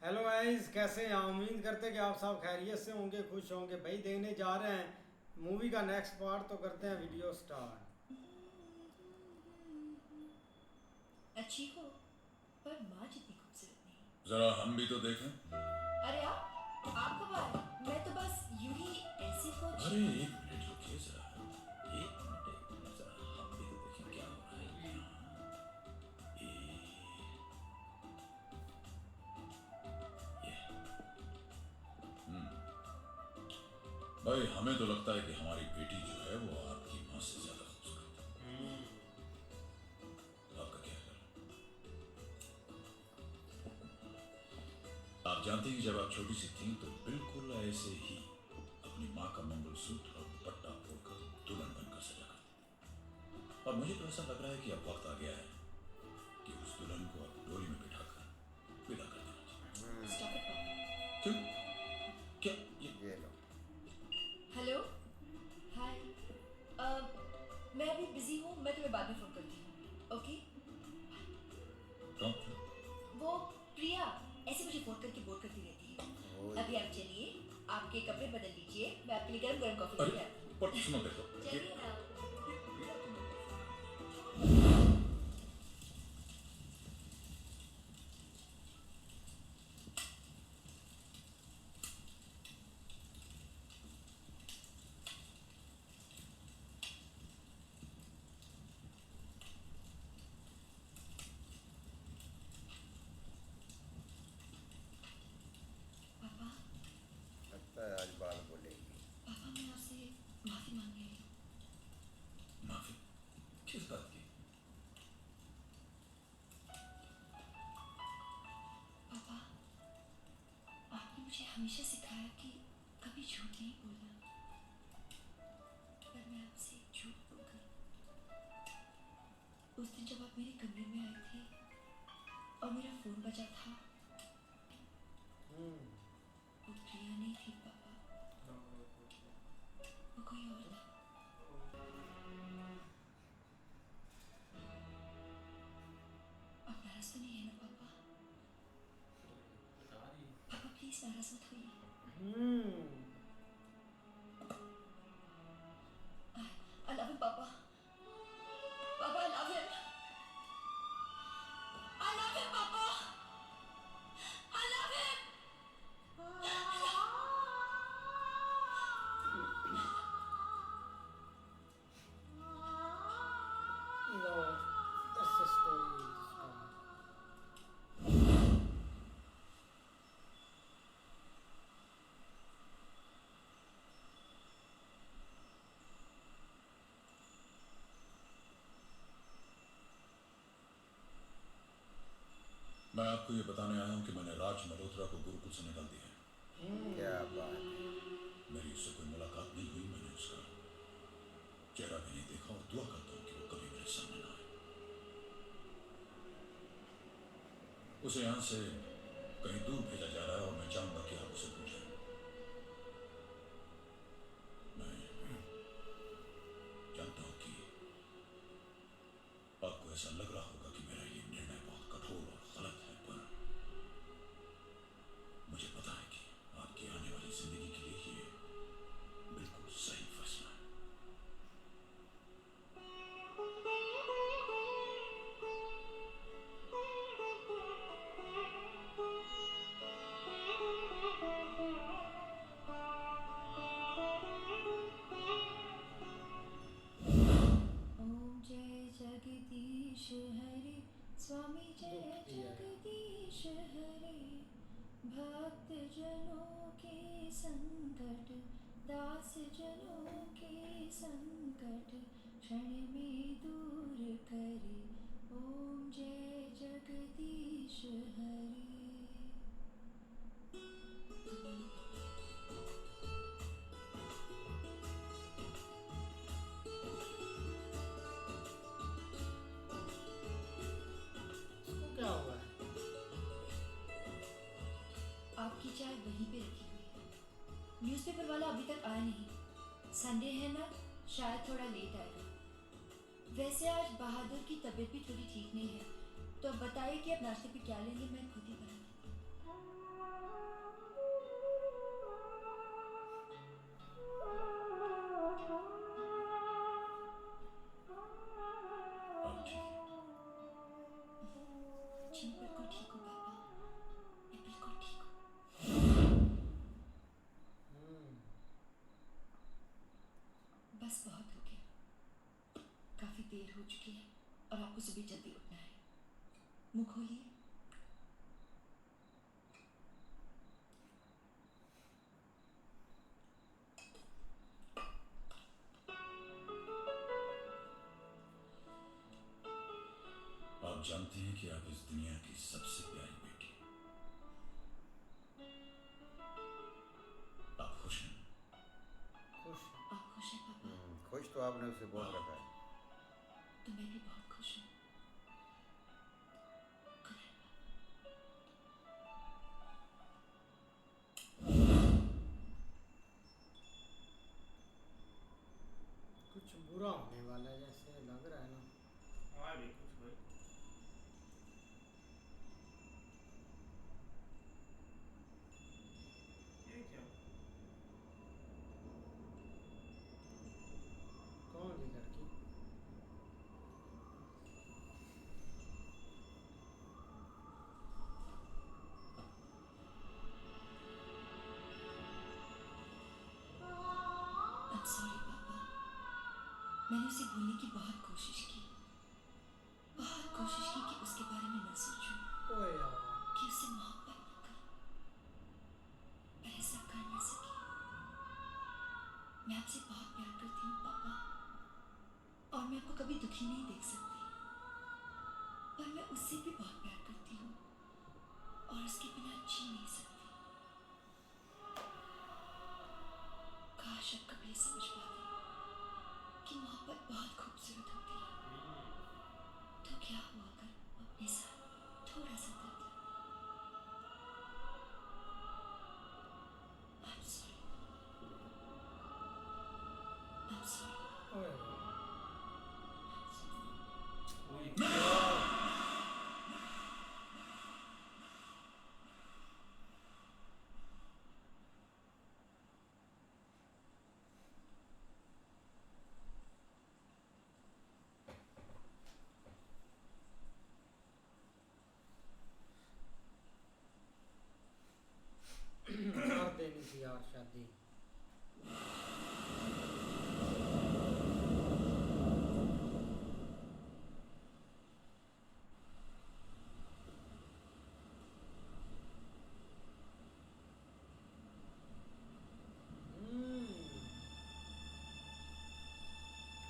Hello guys, कैसे हैं? उम्मीद करते हैं कि आप सब खैरियत से होंगे, खुश होंगे। भाई देखने जा रहे हैं मूवी का नेक्स्ट पार्ट, तो करते हैं वीडियो स्टार्ट। अच्छी हो पर माँ जितनी खूबसूरत नहीं। जरा हम भी तो देखें। अरे आप कब आए? मैं तो बस यूं ही ऐसे अरे पहुंची। एक मिनट रुकिए जरा। एक मिनट जरा हम भी तो देखें क्या हो रहा है यहाँ। ये भाई हमें तो लगता है कि हमारी बेटी जो है वो आपकी माँ से ज्यादा खूबसूरत है। आपका क्या ख्याल है? आप जानती हैं कि जब आप छोटी सी थी तो बिल्कुल ऐसे ही अपनी माँ का मंगलसूत्र और दुपट्टा ओढ़कर दुल्हन बनकर सजा करती। और मुझे तो ऐसा लग रहा है कि अब वक्त आ गया है कि उस दुल्हन को अब डोली में बिठाकर विदा कर देना चाहिए। स्टॉप इट पापा। क्यों? क्या ये लो। हेलो। हाय। मैं अभी बिजी हूँ, मैं तुम्हें बाद में फोन करती हूँ। ओके। कौन था? वो प्रिया ऐसे मुझे फोन करके बोर करती रहती है। अभी आप चलिए, आपके कपड़े बदल लीजिए, मैं आपके लिए गर्म गर्म कॉफी लेके आती हूँ। पर सुनो देखो चलिए ना। पापा। लगता है आज बाल बोलेगी। पापा मैं आपसे माफी मांगने आई हूँ। माफी किस बात की? पापा, आपने मुझे हमेशा सिखाया कि कभी झूठ नहीं बोलना, पर मैं आपसे झूठ बोल गई। उस दिन जब आप मेरे कमरे में आए थे और मेरा फोन बजा था, वो प्रिया नहीं थी पापा, वो कोई और था। आप नाराज तो नहीं है ना पापा? पापा प्लीज नाराज मत होइए। आई लव यू पापा। पापा I love you. I love you पापा। I love you. No, that's the story. मैं आपको ये बताने आया हूं कि मैंने राज मल्होत्रा को गुरुकुल से निकाल दिया है। क्या बात है। मेरी उससे कोई मुलाकात नहीं हुई, मैंने उसका चेहरा भी नहीं देखा और दुआ करता हूं कि वो कभी मेरे सामने ना आए। उसे यहां से कहीं दूर भेजा जा रहा है और मैं चाहूंगा कि आप उसे पूछें। मैं जानता हूं कि आपको ऐसा लग रहा होगा कि मेरा ये निर्णय बहुत कठोर और गलत है, पर मुझे पता है कि आपकी आने वाली जिंदगी के लिए ये बिल्कुल सही फैसला है। ओम जय जगदीश हरे, स्वामी जय जगदीश हरे। भक्त जनों के संकट, दास जनों के संकट क्षण में दूर करे। ओम जय जगदीश हरे। इसको क्या हुआ है? आपकी चाय वहीं पे रखी हुई है। न्यूज़पेपर वाला अभी तक आया नहीं। संडे है ना, शायद थोड़ा लेट आएगा। वैसे आज बहादुर की तबीयत भी थोड़ी ठीक नहीं है, तो अब बताइए कि आप नाश्ते पे क्या लेंगे, मैं खुद ही बना लेती हूँ। सुबह जल्दी उठना है। मुंह खोलिए। आप जानते हैं कि आप इस दुनिया की सबसे प्यारी बेटी हैं। आप खुश हैं? खुश। आप खुश हैं पापा? खुश तो आपने उसे बहुत रखा है। तो मैं भी बहुत खुश हूँ। गुड नाइट कुछ बुरा होने वाला है जैसे लग रहा है ना। हाँ भी कुछ भाई। ये क्या? कौन सी लड़की? I'm sorry पापा। मैंने उसे भूलने की बहुत कोशिश की कि उसके बारे में न सोचूं, ओए यार। कि उससे मोहब्बत न करूं, पर ऐसा कर न सकी। मैं आपसे बहुत प्यार करती हूँ पापा, और मैं आपको कभी दुखी नहीं देख सकती, पर मैं उससे भी बहुत प्यार करती हूँ और उसके बिना जी नहीं सकती। काश आप कभी ये समझ पाते कि मोहब्बत बहुत खूबसूरत होती है। तो क्या हुआ अगर अपने साथ थोड़ा सा दर्द? I'm sorry. I'm sorry. ओए वही। कर देनी थी यार शादी।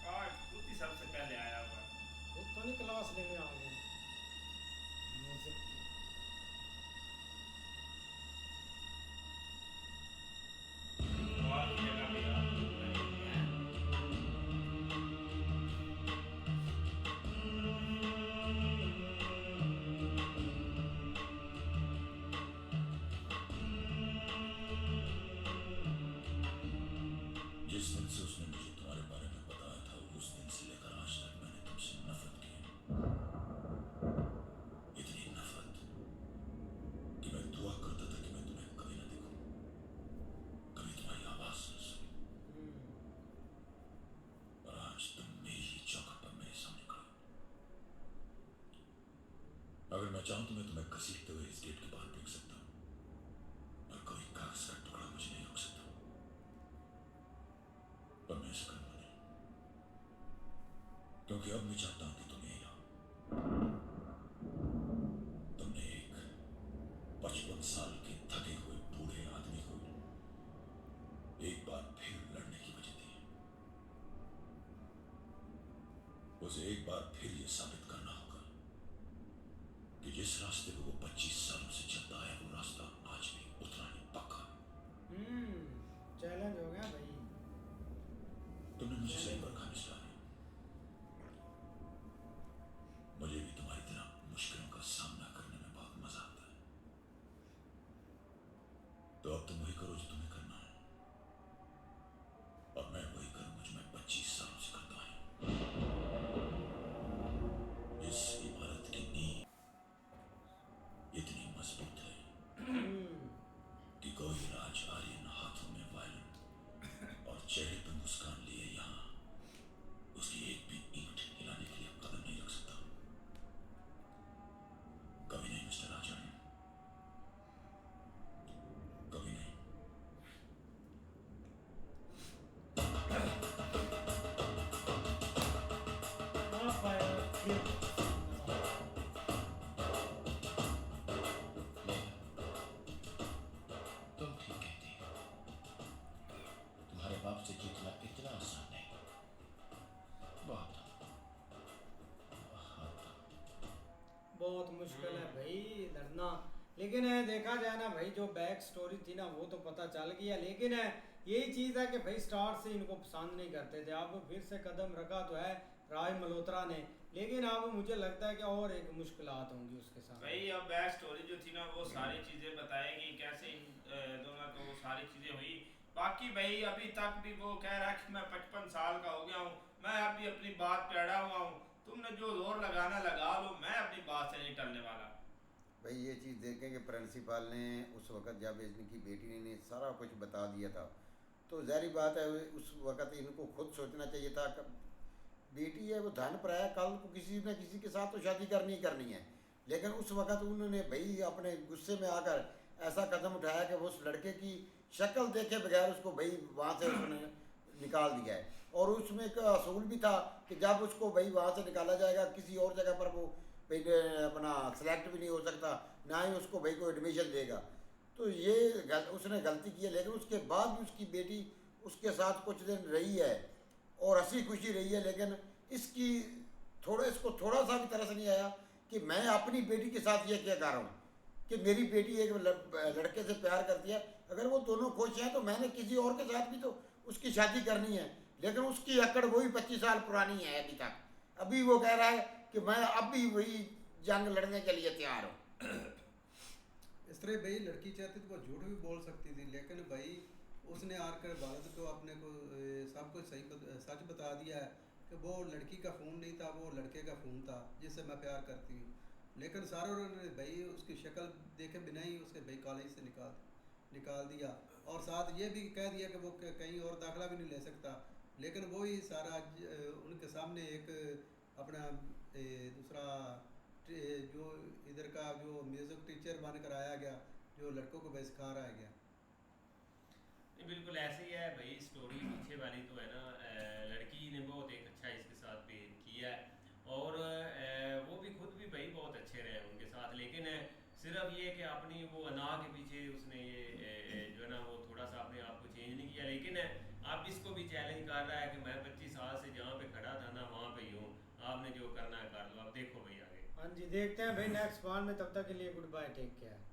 आज खुद ही सबसे पहले आया हुआ। वो तो नहीं क्लास लेने आओगे म्यूजिक की। और की जगह पे आप जिस दिन से उसने मुझे तुम्हारे बारे में बताया था, उस दिन से लेकर आज तक मैंने तुमसे नफरत की। इतनी नफरत कि मैं दुआ करता था कि मैं तुम्हें कभी न देखूं, कभी तुम्हारी आवाज न सुनूं। और आज तुम मेरी चौखट पर मेरे सामने खड़े हो। अगर मैं चाहूं तो मैं तुम्हें घसीटते हुए इस गेट के बाहर फेंक सकता हूं, और कोई कागज का टुकड़ा मुझे नहीं रोक सकता। पर मैं ऐसा करूंगा नहीं, क्योंकि अब मैं चाहता हूं कि तुम यही आओ। तुमने एक 55 साल के थके हुए बूढ़े आदमी को एक बार फिर लड़ने की वजह दी है। उसे एक बार फिर यह साबित करना होगा कि जिस रास्ते पे वो 25 सालों से चलता है, वो रास्ता आज भी उतना ही पक्का है। चैलेंज हो गया भाई। तुमने मुझे सही पर खाने चला दिया। मुझे भी तुम्हारी तरह मुश्किलों का सामना करने में बहुत मजा आता है। तो अब तुम वही करो जो तुम्हें करना है, और मैं वही करूंगा जो मैं 25 सालों से करता आया हूं। इस इमारत की नींव इतनी मजबूत है कि कोई राज आर्यन हाथों में वायलिन और चेहरे पर मुस्कान लिए यहाँ मुश्किल है भाई लड़ना। लेकिन देखा जाए ना भाई, जो बैक स्टोरी थी ना वो तो पता चल गया, लेकिन यही चीज़ है कि भाई स्टार्ट से इनको पसंद नहीं करते थे। अब फिर से कदम रखा तो है राज मल्होत्रा ने, लेकिन अब मुझे लगता है कि और एक मुश्किलात होंगी उसके साथ। भाई अब बैक स्टोरी जो थी ना वो सारी चीजें बताएगी कैसे इन दोनों को वो सारी चीजें हुई। बाकी भाई अभी तक भी वो कह रहा है कि मैं 55 साल का हो गया हूँ, मैं अभी अपनी बात पे अड़ा हुआ हूँ, तुमने जो जोर लगाना लगा लो, मैं अपनी बात से नहीं टलने वाला। भाई ये चीज़ देखें कि प्रिंसिपल ने उस वक़्त जब इनकी बेटी ने सारा कुछ बता दिया था, तो ज़ाहिर बात है उस वक़्त इनको खुद सोचना चाहिए था कि बेटी है वो धन पर है, कल को किसी न किसी के साथ तो शादी करनी ही करनी है। लेकिन उस वक़्त उन्होंने भाई अपने गुस्से में आकर ऐसा कदम उठाया कि वो उस लड़के की शक्ल देखे बगैर उसको भाई वहाँ से उन्होंने निकाल दिया है। और उसमें एक असूल भी था कि जब उसको भाई वहाँ से निकाला जाएगा किसी और जगह पर वो भाई अपना सेलेक्ट भी नहीं हो सकता, ना ही उसको भाई को एडमिशन देगा। तो ये उसने गलती की है, लेकिन उसके बाद भी उसकी बेटी उसके साथ कुछ दिन रही है और हंसी खुशी रही है। लेकिन इसको थोड़ा सा भी तरस नहीं आया कि मैं अपनी बेटी के साथ ये क्या कर रहा हूँ कि मेरी बेटी एक लड़के से प्यार करती है, अगर वो दोनों खुश हैं तो मैंने किसी और के साथ भी तो उसकी शादी करनी है। लेकिन उसकी अकड़ वही 25 साल पुरानी है अभी तक। अभी वो कह रहा है कि मैं अब भी वही जंग लड़ने के लिए तैयार हूँ। इस तरह भाई लड़की चाहती तो वो झूठ भी बोल सकती थी, लेकिन भाई उसने आकर वालिद को अपने को सब कुछ सच बता दिया है कि वो लड़की का फ़ोन नहीं था, वो लड़के का फ़ोन था जिससे मैं प्यार करती हूँ। लेकिन सारों ने भाई उसकी शक्ल देखे बिना ही उसके भाई कॉलेज से निकाल दिया, और साथ ये भी कह दिया कि वो कहीं और दाखिला भी नहीं ले सकता। लेकिन वो ही सारा उनके सामने एक अपना दूसरा जो इधर का जो म्यूज़िक टीचर बनकर आया गया, जो लड़कों को भाई सिखा रहा गया। बिल्कुल ऐसे ही है भाई, स्टोरी पीछे वाली तो है ना, लड़की ने बहुत एक अच्छा इसके साथ पेश किया है, और वो भी खुद भी भाई बहुत अच्छे रहे उनके साथ। लेकिन सिर्फ ये कि अपनी वो अना के पीछे उसने ये जो है ना वो थोड़ा सा अपने आप को चेंज नहीं किया। लेकिन अब इसको भी चैलेंज कर रहा है कि मैं 25 साल से जहाँ पे खड़ा था ना वहाँ पे ही हूँ, आपने जो करना है कर लो, अब देखो भाई आगे। हाँ जी, देखते हैं भाई नेक्स्ट पार्ट में, तब तक के लिए गुड बाय, टेक केयर।